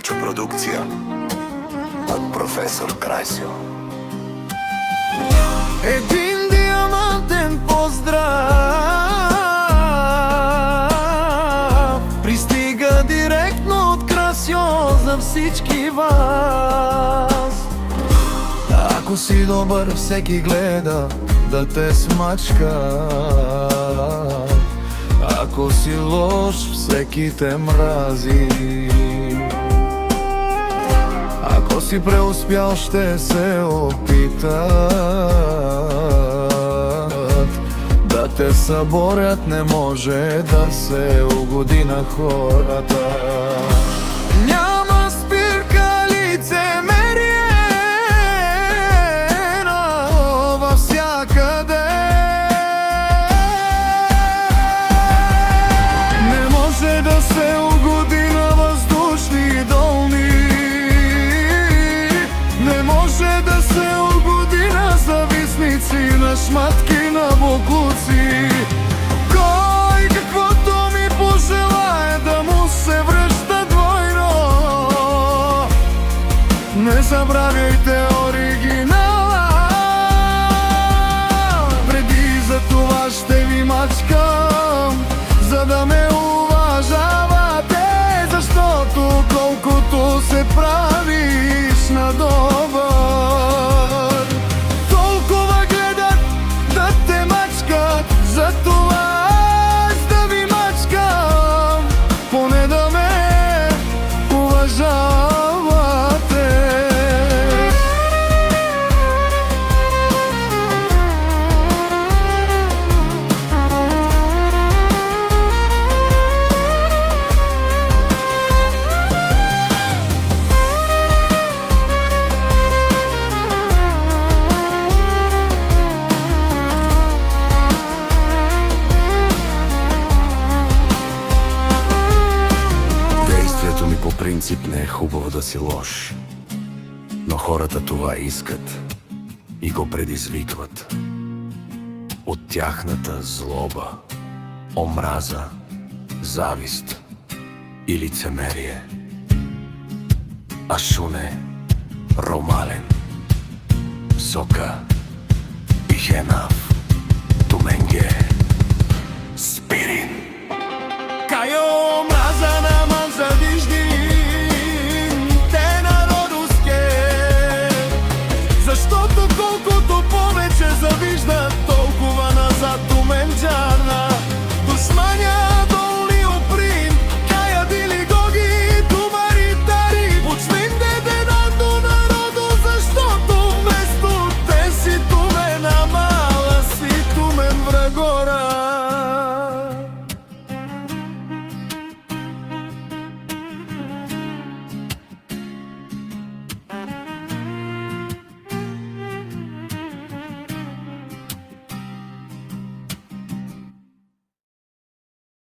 Audioproducția al Profesor Krasio. Един диамантен поздрав пристига директно от Красио за всички вас. Ако си добър, всеки гледа да те смачка. Ако си лош, всеки те мрази. Ако си преуспял, ще се опитат да те съборят, не може да се угоди на хората. Няма спирка, лицемерие във всякъде. Не може да се угоди на въздушни долни. Не може да се угоди на зависници, на шматки, на боклуци. Кой каквото ми пожелае, да му се връща двойно. Не забравяйте оригинала. Преди за това ще ви мачкам, за да ме уважавате. Защото колкото се правиш на добър, толкова гледат да те мачкат. Затова аз да ви мачкам, поне да ме уважавате. Действието ми по принцип не е хубаво да си лош, но хората това искат и го предизвикват. От тяхната злоба, омраза, завист и лицемерие. Ашуне, Ромален, Сока и Хенав, Туменге, Спирин.